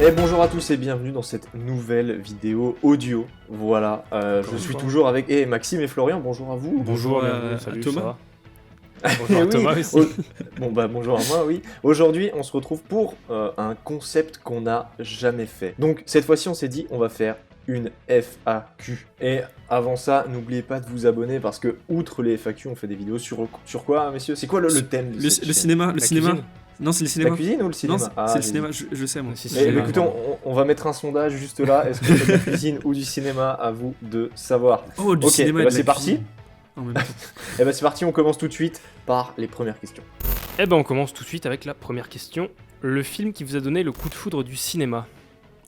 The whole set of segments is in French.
Et bonjour à tous et bienvenue dans cette nouvelle vidéo audio. Voilà, je suis toujours avec Maxime et Florian, bonjour à vous. Bonjour salut, Thomas. Bonjour à Thomas aussi. Bonjour à moi, oui. Aujourd'hui, on se retrouve pour un concept qu'on n'a jamais fait. Donc, cette fois-ci, on s'est dit, on va faire une FAQ. Et avant ça, n'oubliez pas de vous abonner parce que, outre les FAQ, on fait des vidéos sur quoi, messieurs? C'est quoi le thème de cette Le chaîne? cinéma. Cuisine. Non, c'est le cinéma. La cuisine ou le cinéma? Non, c'est le cinéma, je sais moi. Mais écoutez, on va mettre un sondage juste là. Est-ce que c'est de la cuisine ou du cinéma? À vous de savoir. Oh, du cinéma. Ok, c'est parti. En même temps. Et c'est parti, on commence tout de suite par les premières questions. Eh ben on commence tout de suite avec la première question. Le film qui vous a donné le coup de foudre du cinéma.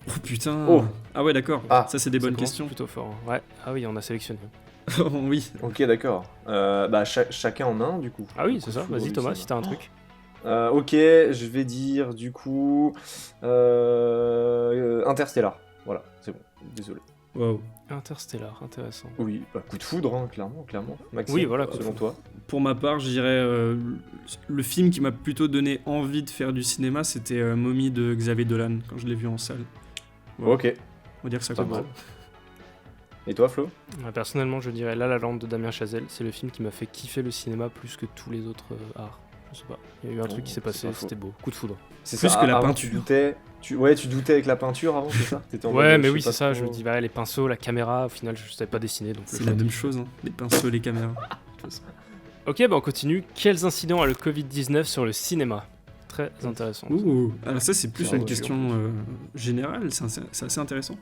Oh putain. Oh. Ah ouais, d'accord. Ah. Ça, c'est des bonnes Ça commence questions. Plutôt fort. Hein. Ouais. Ah oui, on a sélectionné. Oh, oui. Ok, d'accord. Chacun en a un du coup. Ah oui, Le c'est coup ça. de foudre Vas-y du Thomas, cinéma. si t'as un truc. Ok, je vais dire du coup Interstellar. Voilà, c'est bon. Désolé. Wow. Interstellar, intéressant. Oui, coup de foudre, hein, clairement. Maxime, Oui, voilà, coup de selon toi. Pour ma part, je dirais le film qui m'a plutôt donné envie de faire du cinéma, c'était Mommy de Xavier Dolan quand je l'ai vu en salle. Ouais. Ok, On va dire que ça pas compte. mal. Et toi, Flo? Personnellement, je dirais La La Land de Damien Chazelle. C'est le film qui m'a fait kiffer le cinéma plus que tous les autres arts. Je sais pas. Il y a eu un truc qui s'est c'est passé, pas faux. c'était beau. Coup de foudre. C'est Plus que la avant, peinture. Tu doutais. Tu doutais avec la peinture avant, c'est ça? T'étais en Ouais, mode, mais je oui, sais c'est pas ça. Je trop. me dis, les pinceaux, la caméra, au final, je savais pas dessiner. Donc C'est la même chose, hein. Les pinceaux, les caméras. Ok, on continue. Quels incidents a le Covid-19 sur le cinéma? Très intéressant. Ouh. Alors ça, c'est plus C'est une vrai, question générale. C'est assez intéressant.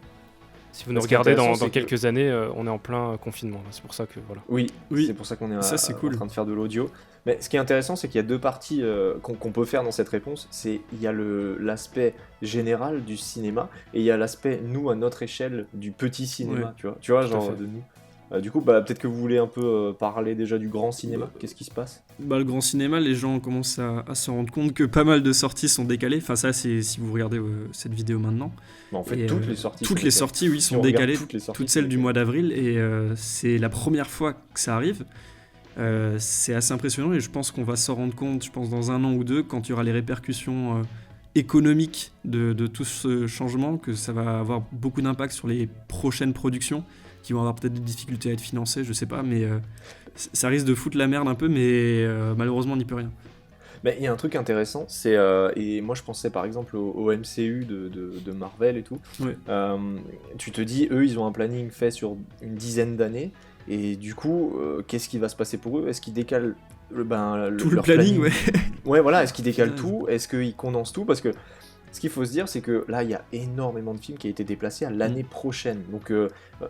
Si vous nous Ce qui est regardez intéressant, dans c'est que- quelques années, on est en plein confinement. C'est pour ça que voilà. Oui, Oui. c'est pour ça qu'on est, Ça, c'est cool. en train de faire de l'audio. Mais ce qui est intéressant, c'est qu'il y a deux parties qu'on peut faire dans cette réponse. Il y a l'aspect général du cinéma et il y a l'aspect, nous, à notre échelle, du petit cinéma, Ouais. tu vois Tout à genre fait. de nous. Du coup, peut-être que vous voulez un peu parler déjà du grand cinéma. Qu'est-ce qui se passe? Le grand cinéma, les gens commencent à se rendre compte que pas mal de sorties sont décalées. Enfin, ça, c'est si vous regardez cette vidéo maintenant. En fait, Et, toutes les sorties. Toutes sont les décalées. sorties, oui, Si sont on regarde décalées. toutes les sorties, Toutes sont celles du décalées. mois d'avril. Et c'est la première fois que ça arrive. C'est assez impressionnant et je pense qu'on va s'en rendre compte, je pense, dans un an ou deux, quand il y aura les répercussions économiques de tout ce changement, que ça va avoir beaucoup d'impact sur les prochaines productions, qui vont avoir peut-être des difficultés à être financées, je sais pas, mais ça risque de foutre la merde un peu, mais malheureusement on n'y peut rien. Mais il y a un truc intéressant, et moi je pensais par exemple au MCU de Marvel et tout. Ouais. Tu te dis, eux ils ont un planning fait sur une dizaine d'années, et du coup, qu'est-ce qui va se passer pour eux? Est-ce qu'ils décalent Tout le leur planning, ouais. Ouais, voilà, est-ce qu'ils décalent Putain. tout? Est-ce qu'ils condensent tout? Parce que ce qu'il faut se dire, c'est que là, il y a énormément de films qui ont été déplacés à l'année prochaine. Donc,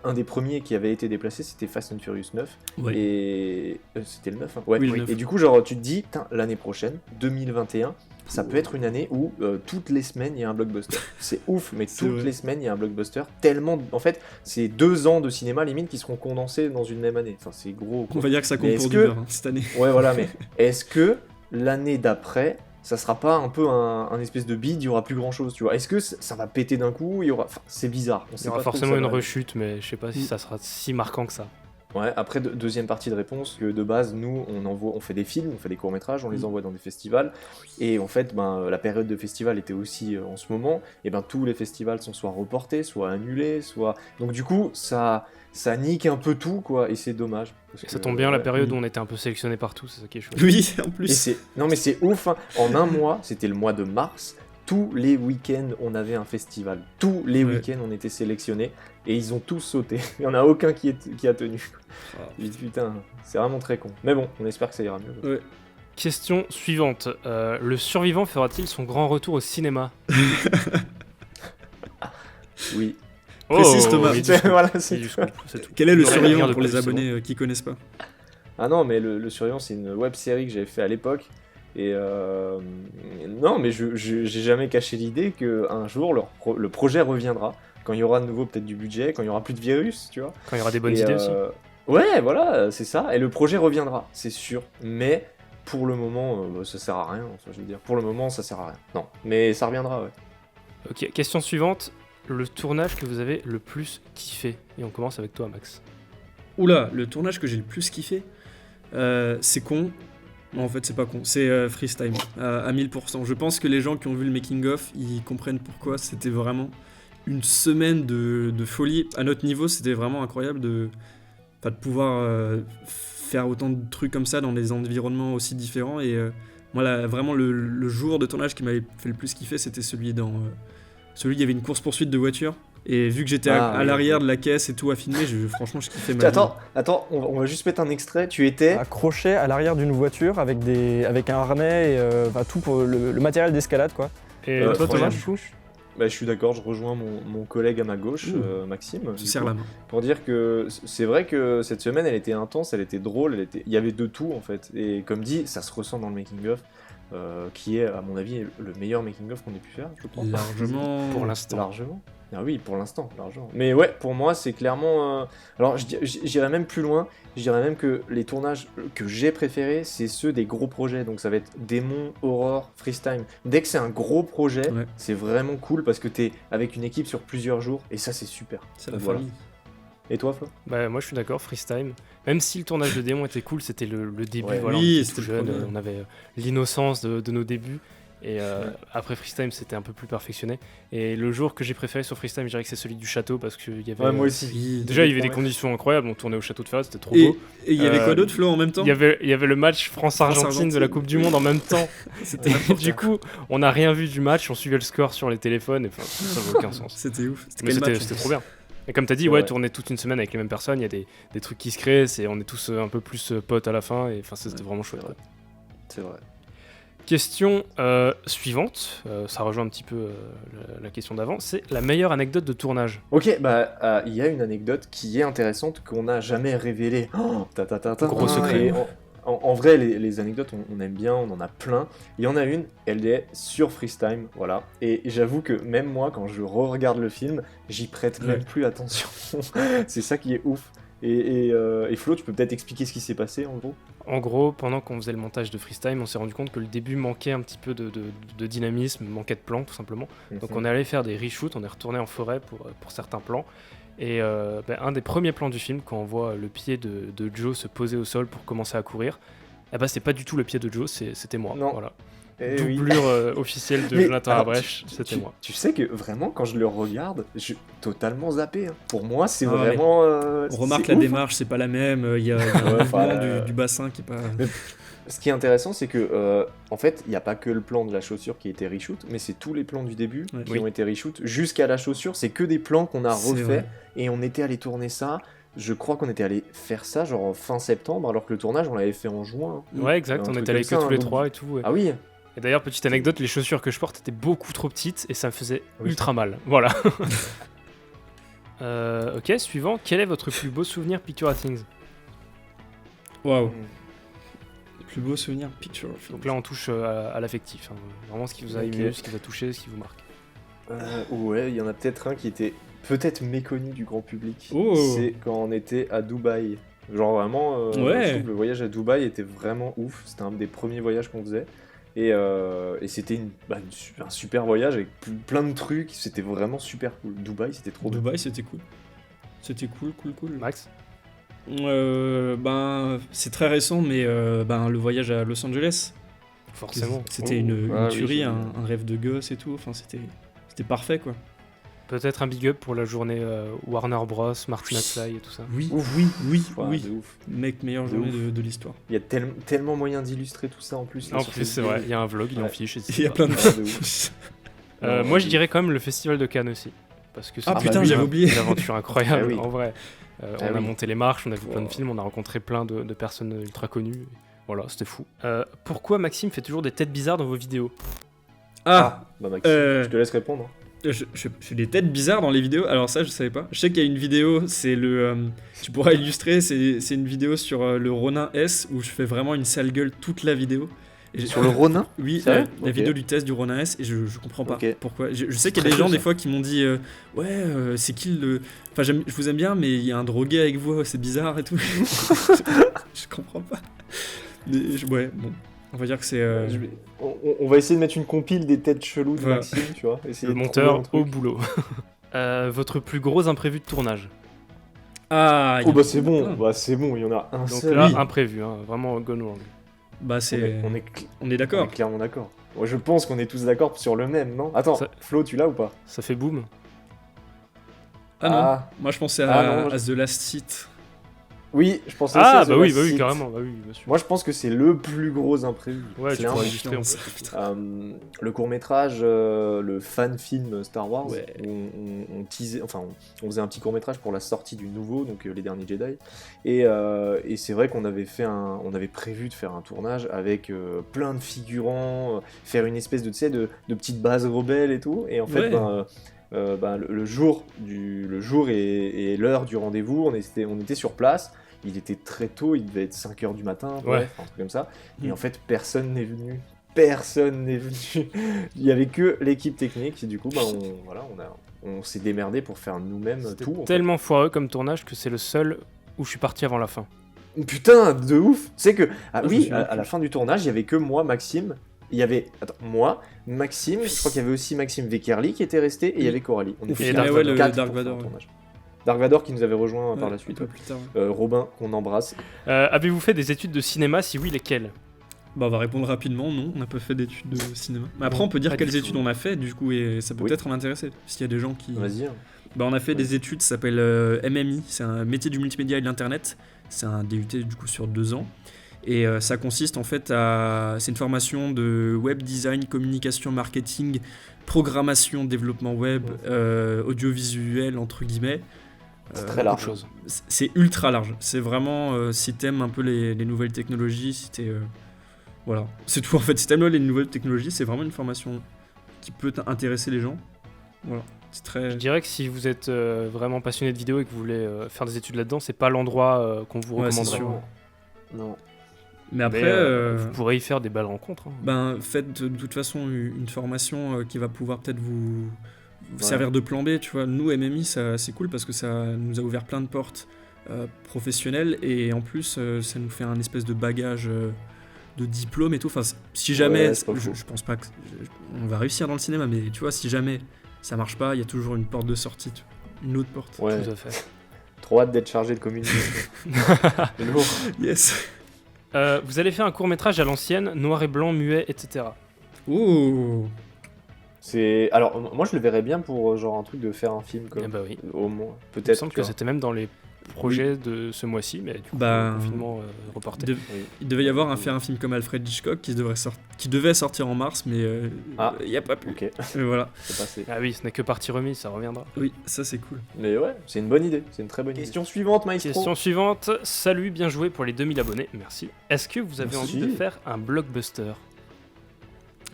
un des premiers qui avait été déplacé, c'était Fast and Furious 9. Ouais. Et c'était le 9, hein. Ouais. Oui, le 9. Et du coup, genre, tu te dis, l'année prochaine, 2021, ça peut être une année où toutes les semaines, il y a un blockbuster. C'est ouf, mais C'est toutes vrai. les semaines, il y a un blockbuster. Tellement... En fait, c'est 2 ans de cinéma, limite, qui seront condensés dans une même année. Enfin, c'est gros, quoi. On va dire que ça Mais compte est-ce pour que- du beurre hein, cette année. Ouais, voilà, mais est-ce que l'année d'après, ça sera pas un peu un espèce de bide, il y aura plus grand chose, tu vois? Est-ce que ça va péter d'un coup? Il y aura... Enfin, c'est bizarre. On Il sait y aura pas trop où forcément ça une va aller. rechute, mais je sais pas si ça sera si marquant que ça. Ouais, après, deuxième partie de réponse, que de base, nous, on fait des films, on fait des courts-métrages, on les envoie dans des festivals, et en fait, la période de festival était aussi en ce moment, et tous les festivals sont soit reportés, soit annulés, soit... Donc du coup, ça nique un peu tout, quoi, et c'est dommage. Parce Et ça que, tombe bien, la ouais. période où on était un peu sélectionné partout, c'est ça qui est chouette. Oui, en Et plus. non mais c'est ouf, hein. En un mois, c'était le mois de mars, tous les week-ends on avait un festival, tous les Ouais. week-ends on était sélectionnés, et ils ont tous sauté, il n'y en a aucun qui a tenu. Ah. Je dis, putain, c'est vraiment très con. Mais bon, on espère que ça ira mieux. Ouais. Question suivante. Le survivant fera-t-il son grand retour au cinéma? Oui. Précise, Thomas. oui, du scoop. Voilà, Oui, c'est du tout. scoop, c'est tout. Quel est le Rien survivant de pour les plus, c'est abonnés qui connaissent pas? Ah non, mais le Survivant, c'est une web série que j'avais fait à l'époque. Et non, mais j'ai jamais caché l'idée qu'un jour, le projet reviendra. Quand il y aura de nouveau peut-être du budget, quand il y aura plus de virus, tu vois. Quand il y aura des bonnes Et, idées aussi. Ouais, voilà, c'est ça. Et le projet reviendra, c'est sûr. Mais pour le moment, ça sert à rien. Enfin, je veux dire, pour le moment, ça sert à rien. Non, mais ça reviendra, ouais. Ok, question suivante. Le tournage que vous avez le plus kiffé? Et on commence avec toi, Max. Oula, le tournage que j'ai le plus kiffé, c'est con, Non, en fait, c'est pas con. C'est freestyle à 1000%. Je pense que les gens qui ont vu le making-of, ils comprennent pourquoi. C'était vraiment une semaine de folie. À notre niveau, c'était vraiment incroyable de pouvoir faire autant de trucs comme ça dans des environnements aussi différents. Et moi, vraiment, le jour de tournage qui m'avait fait le plus kiffer, c'était celui où il y avait une course-poursuite de voitures. Et vu que j'étais à l'arrière de la caisse et tout à filmer, franchement, je kiffais ma vie. Attends, on va juste mettre un extrait. Tu étais accroché à l'arrière d'une voiture avec un harnais et tout pour le matériel d'escalade, quoi. Et toi, Thomas, du coup je suis d'accord, je rejoins mon collègue à ma gauche, Maxime. Je serre la main. Pour dire que c'est vrai que cette semaine, elle était intense, elle était drôle, il y avait de tout en fait. Et comme dit, ça se ressent dans le making-of, qui est, à mon avis, le meilleur making-of qu'on ait pu faire, je crois. Largement. Pour l'instant. Largement. Ah oui, pour l'instant, largement. Mais ouais, pour moi, c'est clairement... Alors, j'irais même plus loin. Je dirais même que les tournages que j'ai préférés, c'est ceux des gros projets. Donc ça va être Démon, Aurore, Freestyle. Dès que c'est un gros projet, c'est vraiment cool parce que t'es avec une équipe sur plusieurs jours. Et ça, c'est super. C'est la famille. Et toi, Flo ? Bah, moi, je suis d'accord, Freestyle. Même si le tournage de Démon était cool, c'était le début. Ouais, voilà, oui, on était c'était tout jeune, le premier. on avait l'innocence de nos débuts. Et après Freestyle, c'était un peu plus perfectionné. Et le jour que j'ai préféré sur Freestyle, je dirais que c'est celui du château parce qu'il y avait. Ouais, moi aussi. Déjà, il y avait des conditions incroyables. On tournait au château de Ferrat, c'était trop beau. Et il y avait quoi d'autre, Flo, en même temps ? Il y avait le match France-Argentine de la Coupe du Monde en même temps. C'était Et du coup, on n'a rien vu du match, on suivait le score sur les téléphones. Et, ça n'avait aucun sens. C'était ouf. Mais c'était trop bien. Et comme t'as dit, tourner toute une semaine avec les mêmes personnes, il y a des trucs qui se créent, on est tous un peu plus potes à la fin. Et c'était vraiment chouette. C'est vrai. Question suivante, ça rejoint un petit peu la question d'avant, c'est la meilleure anecdote de tournage. Ok, il y a une anecdote qui est intéressante qu'on n'a jamais révélée. Gros secret. Et en vrai, les anecdotes, on aime bien, on en a plein. Il y en a une, elle est sur Freestyle, voilà. Et j'avoue que même moi, quand je re-regarde le film, j'y prête même plus attention. C'est ça qui est ouf. Et Flo, tu peux peut-être expliquer ce qui s'est passé en gros ? En gros, pendant qu'on faisait le montage de Freestyle, on s'est rendu compte que le début manquait un petit peu de dynamisme, manquait de plans tout simplement. Donc on est allé faire des reshoots, on est retourné en forêt pour certains plans. Et un des premiers plans du film, quand on voit le pied de Joe se poser au sol pour commencer à courir, c'est pas du tout le pied de Joe, c'était moi. Non. Voilà. Oui. Doublure officielle de Jonathan Abrèche, c'était moi. Tu sais que vraiment, quand je le regarde, je suis totalement zappé. Hein. Pour moi, c'est vraiment... on remarque la démarche, c'est pas la même. Il y a un mouvement du bassin qui est pas... Mais ce qui est intéressant, c'est que en fait, il n'y a pas que le plan de la chaussure qui a été reshoot, mais c'est tous les plans du début qui ont été reshoot. Jusqu'à la chaussure, c'est que des plans qu'on a refait et on était allé tourner ça. Je crois qu'on était allé faire ça genre fin septembre, alors que le tournage, on l'avait fait en juin. Ouais, exact, on était allé que tous les trois et tout. Ouais. Ah oui. Et d'ailleurs, petite anecdote, les chaussures que je porte étaient beaucoup trop petites et ça me faisait ultra mal. Voilà. Ok, suivant. Quel est votre plus beau souvenir Picture Things ? Waouh. Le plus beau souvenir Picture Things. Donc là, on touche à l'affectif. Hein. Vraiment ce qui vous a ému, ce qui vous a touché, ce qui vous marque. Ouais, il y en a peut-être un qui était peut-être méconnu du grand public. Oh. C'est quand on était à Dubaï. Genre vraiment, je trouve que le voyage à Dubaï était vraiment ouf. C'était un des premiers voyages qu'on faisait. Et c'était un super voyage avec plein de trucs. C'était vraiment super cool. Dubaï, c'était trop bien. Dubaï, c'était cool. C'était cool. Max ? C'est très récent, mais le voyage à Los Angeles. Forcément. C'était une tuerie, un rêve de gosse et tout. Enfin, c'était parfait, quoi. Peut-être un big up pour la journée Warner Bros, Martin McFly et tout ça. Oui. De ouf. Mec, meilleure journée de l'histoire. Il y a tellement moyen d'illustrer tout ça en plus. En plus, c'est vrai, il y a un vlog, il en fiche. Il y a plein de ouf. Moi, je dirais quand même le festival de Cannes aussi. Parce que putain, j'avais oublié. Une aventure incroyable, en vrai. On a oui. monté les marches, on a vu plein de films, on a rencontré plein de personnes ultra connues. Voilà, c'était fou. Pourquoi Maxime fait toujours des têtes bizarres dans vos vidéos ? Maxime, je te laisse répondre. Je fais des têtes bizarres dans les vidéos, alors ça je savais pas. Je sais qu'il y a une vidéo, c'est tu pourras illustrer, c'est une vidéo sur le Ronin S où je fais vraiment une sale gueule toute la vidéo. Sur le Ronin ? Oui, la vidéo du test du Ronin S, et je comprends pas pourquoi. Je sais qu'il y a des gens des fois qui m'ont dit c'est qui le... Enfin je vous aime bien mais il y a un drogué avec vous, c'est bizarre et tout. Je comprends pas. Ouais, bon. On va dire que c'est... On va essayer de mettre une compile des têtes cheloues de Maxime, tu vois. Le monteur au boulot. Votre plus gros imprévu de tournage ? C'est bon, il y en a un donc seul. Donc là, imprévu, hein, vraiment gone wrong. Bah c'est... On est On est d'accord. clairement d'accord. Ouais, je pense qu'on est tous d'accord sur le même, non? Attends, Ça- Flo, tu l'as ou pas? Ça fait boom. Ah non, Ah. moi je pensais Ah non, à The Last Seat. Oui, je pensais aussi à Ah, The bah oui, Last Seat. carrément. Bah oui, monsieur. Moi, je pense que c'est le plus gros imprévu. Ouais, tu C'est pourras un- illustrer en putain, plus. Le court-métrage, le fan-film Star Wars, Ouais. où on teasait, enfin, on faisait un petit court-métrage pour la sortie du nouveau, donc Les Derniers Jedi. Et c'est vrai qu'on avait on avait prévu de faire un tournage avec plein de figurants, faire une espèce de, tu sais, de petites bases rebelles et tout. Et en fait, Ouais. le jour et l'heure du rendez-vous, on était sur place. Il était très tôt, il devait être 5h du matin, bref, un truc comme ça. Et en fait, personne n'est venu. Personne n'est venu. Il y avait que l'équipe technique. Et du coup, on s'est démerdé pour faire nous-mêmes C'était tout. en fait. tellement foireux comme tournage que c'est le seul où je suis parti avant la fin. Putain, de ouf. Tu sais que, je me oui, souviens à la fin du tournage, il y avait que moi, Maxime. Il y avait, moi, Maxime, je crois qu'il y avait aussi Maxime Veckerli qui était resté, et il y avait Coralie. On était Et quatre, Dark Vador. quatre Dark pour faire Vador, le ouais. tournage. Dark Vador qui nous avait rejoint par Ouais, la suite. un peu plus tard. Robin, qu'on embrasse. Avez-vous fait des études de cinéma? Si oui, lesquelles? Bah on va répondre rapidement, non, on n'a pas fait d'études de cinéma. Mais après on peut dire pas quelles du études tout. on a fait, du coup, et ça peut Oui. peut-être m'intéresser. S'il y a des gens qui... Vas-y. Bah on a fait Vas-y. des études, ça s'appelle MMI, c'est un métier du multimédia et de l'internet. C'est un DUT du coup sur 2 ans. Et ça consiste en fait à... C'est une formation de web design, communication, marketing, programmation, développement web, audiovisuel entre guillemets. C'est très Beaucoup large. de choses. C'est ultra large. C'est vraiment si t'aimes un peu les nouvelles technologies, si t'es... voilà, c'est tout en fait. Si t'aimes les nouvelles technologies, c'est vraiment une formation qui peut intéresser les gens. Voilà, c'est très... Je dirais que si vous êtes vraiment passionné de vidéo et que vous voulez faire des études là-dedans, c'est pas l'endroit qu'on vous Ouais, c'est recommanderait. sûr. Non. Mais après, Mais, vous pourrez y faire des belles rencontres. Hein. ben, faites de toute façon une formation qui va pouvoir peut-être vous Ouais. servir de plan B, tu vois. Nous, MMI, c'est cool parce que ça nous a ouvert plein de portes professionnelles et en plus, ça nous fait un espèce de bagage de diplôme et tout. Enfin, si jamais, Ouais, c'est pas faux. je pense pas que on va réussir dans le cinéma, mais tu vois, si jamais ça marche pas, il y a toujours une porte de sortie, tu vois. Une autre porte. Ouais. Tout à fait. Trop hâte d'être chargé de communication. C'est lourd. Yes. Vous allez faire un court-métrage à l'ancienne, noir et blanc, muet, etc. Oh. Alors, moi je le verrais bien pour genre un truc de faire un film, quoi. Eh bah oui. Au moins, Il me peut-être. semble tu que vois. c'était même dans les projets de ce mois-ci, mais du coup, Bah, le confinement reporté. Oui. Il devait y avoir faire un film comme Alfred Hitchcock qui devait sortir en mars, mais il n'y a pas pu. Ok, Et voilà. c'est passé. Ah oui, ce n'est que partie remise, ça reviendra. Oui, ça c'est cool. Mais ouais, c'est une bonne idée. C'est une très bonne idée. Question suivante, Maestro. Question suivante. Salut, bien joué pour les 2000 abonnés, merci. Est-ce que vous avez Merci. envie de faire un blockbuster?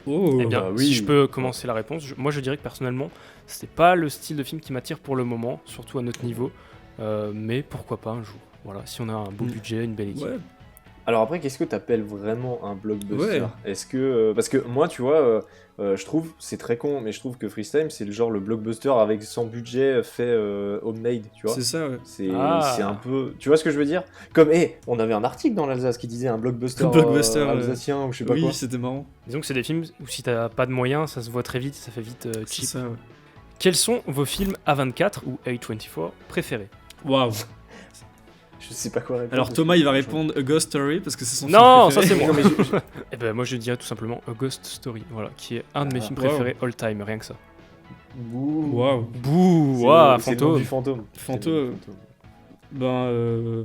Oh. Eh bien, bah oui. si je peux commencer la réponse, moi je dirais que personnellement, c'est pas le style de film qui m'attire pour le moment, surtout à notre niveau, mais pourquoi pas un jour. Voilà, si on a un beau Mm. budget, une belle équipe. Ouais. Alors après, qu'est-ce que t'appelles vraiment un blockbuster? Ouais. Est-ce que parce que moi, tu vois, je trouve c'est très con, mais je trouve que Freestyle c'est le genre le blockbuster avec sans budget fait homemade, tu vois. C'est ça, ouais. C'est Ah. c'est un peu, tu vois ce que je veux dire? Comme on avait un article dans l'Alsace qui disait un blockbuster, Blockbuster, alsacien ou je sais pas Oui, quoi. c'était marrant. Disons que c'est des films où si t'as pas de moyens, ça se voit très vite, ça fait vite C'est cheap. ça, ouais. Quels sont vos films A24 ou A24 préférés? Waouh. Je sais pas quoi répondre. Alors Thomas, il va répondre A Ghost Story parce que c'est son Non, film ça c'est préféré. moi. Non, mais Eh ben moi je dirais tout simplement A Ghost Story, voilà, qui est un de mes films wow. préférés all time, rien que ça. Bouh. Waouh. Bouh, C'est waouh, le- c'est le nom fantôme. du fantôme. Fantôme. C'est le nom du fantôme.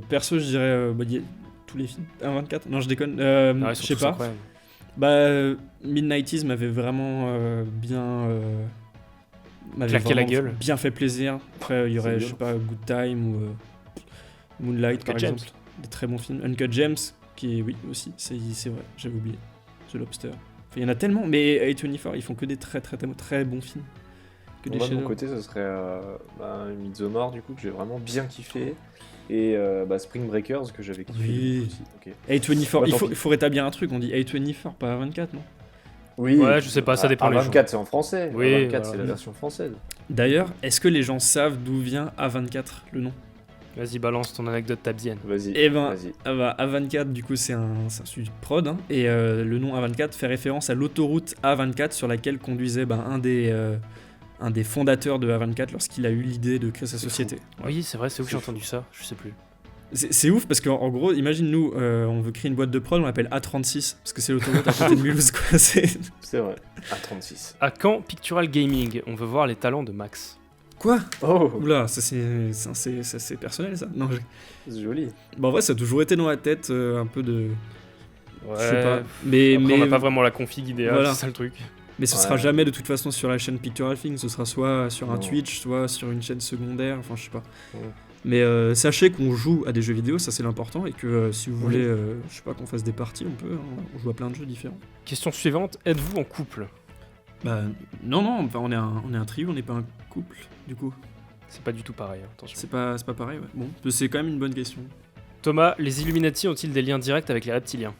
Ben, perso, je dirais tous les films. 1.24 Non, je déconne. Ah, ils Je sont sais tous pas. incroyables. Bah, Midnighties m'avait vraiment bien. M'avait Claqué la vraiment gueule. Bien fait plaisir. Après, il y aurait, C'est je sais pas, Good Time ou Moonlight par Uncut Gems. exemple. Des très bons films. Uncut Gems, qui est, oui, aussi, c'est vrai, j'avais oublié. The Lobster. Enfin, il y en a tellement, mais A24, ils font que des très bons films. Que des Moi de mon chefs-d'œuvre. côté, ce serait Midsommar du coup que j'ai vraiment bien kiffé et Spring Breakers que j'avais kiffé Oui. aussi. Ok. A24, Bah, il tant faut, pis. il faut rétablir un truc, on dit A24, pas A24, non? Oui. Ouais, je sais pas, ça dépend les jours. 24 c'est en français. Oui, 24 c'est la voilà. version française. D'ailleurs, est-ce que les gens savent d'où vient A24, le nom? Vas-y, balance ton anecdote tabzienne. Vas-y. Eh ben, Vas-y. A24, du coup, c'est un studio de prod, hein, et le nom A24 fait référence à l'autoroute A24 sur laquelle conduisait un des fondateurs de A24 lorsqu'il a eu l'idée de créer sa C'est société. Oui, c'est vrai, c'est où que j'ai C'est entendu ça, je sais plus. C'est ouf parce qu'en gros, imagine nous, on veut créer une boîte de prod, on l'appelle A36 parce que c'est l'autoroute à côté de Mulhouse, quoi. C'est vrai. A36. À quand Pictural Gaming? On veut voir les talents de Max. Quoi? Oh, Oula, ça c'est personnel ça. Non, c'est joli. Bon, en vrai, ça a toujours été dans la tête un peu de. Ouais. Je sais pas. Mais Après, on n'a pas vraiment la config idéale, Voilà. c'est ça le truc. Mais ce Ouais. sera jamais de toute façon sur la chaîne Pictural Thing, ce sera soit sur un Non. Twitch, soit sur une chaîne secondaire, enfin je sais pas. Ouais. Mais sachez qu'on joue à des jeux vidéo, ça c'est l'important, et que si vous Oui. voulez, je sais pas, qu'on fasse des parties, on peut, hein, on joue à plein de jeux différents. Question suivante, êtes-vous en couple? Bah non, enfin, on est un trio, on n'est pas un couple, du coup. C'est pas du tout pareil, hein, attention. C'est pas pareil, ouais. Bon, c'est quand même une bonne question. Thomas, les Illuminati ont-ils des liens directs avec les reptiliens?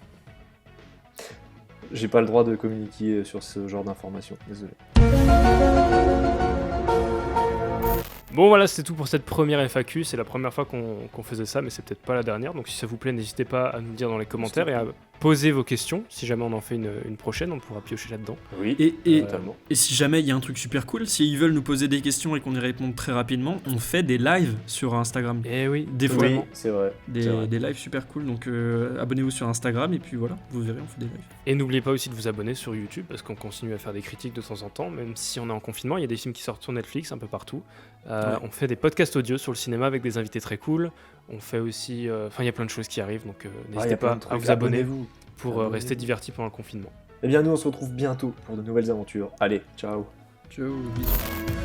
J'ai pas le droit de communiquer sur ce genre d'informations, désolé. Bon voilà, c'était tout pour cette première FAQ, c'est la première fois qu'on faisait ça, mais c'est peut-être pas la dernière, donc si ça vous plaît, n'hésitez pas à nous dire dans les commentaires et à poser vos questions. Si jamais on en fait une prochaine, on pourra piocher là-dedans. Oui, Et totalement. Et si jamais il y a un truc super cool, s'ils veulent nous poser des questions et qu'on y réponde très rapidement, on fait des lives sur Instagram. Eh oui, Des fois, Oui, c'est vrai. c'est vrai. des lives super cool, donc abonnez-vous sur Instagram et puis voilà, vous verrez, on fait des lives. Et n'oubliez pas aussi de vous abonner sur YouTube, parce qu'on continue à faire des critiques de temps en temps, même si on est en confinement, il y a des films qui sortent sur Netflix un peu partout. On fait des podcasts audio sur le cinéma avec des invités très cool. On fait aussi... Enfin, il y a plein de choses qui arrivent, donc Ah, y n'hésitez a plein pas de à trucs. vous abonner Abonnez-vous. pour Abonnez-vous. rester divertis pendant le confinement. Eh bien, nous, on se retrouve bientôt pour de nouvelles aventures. Allez, ciao. Ciao, bisous.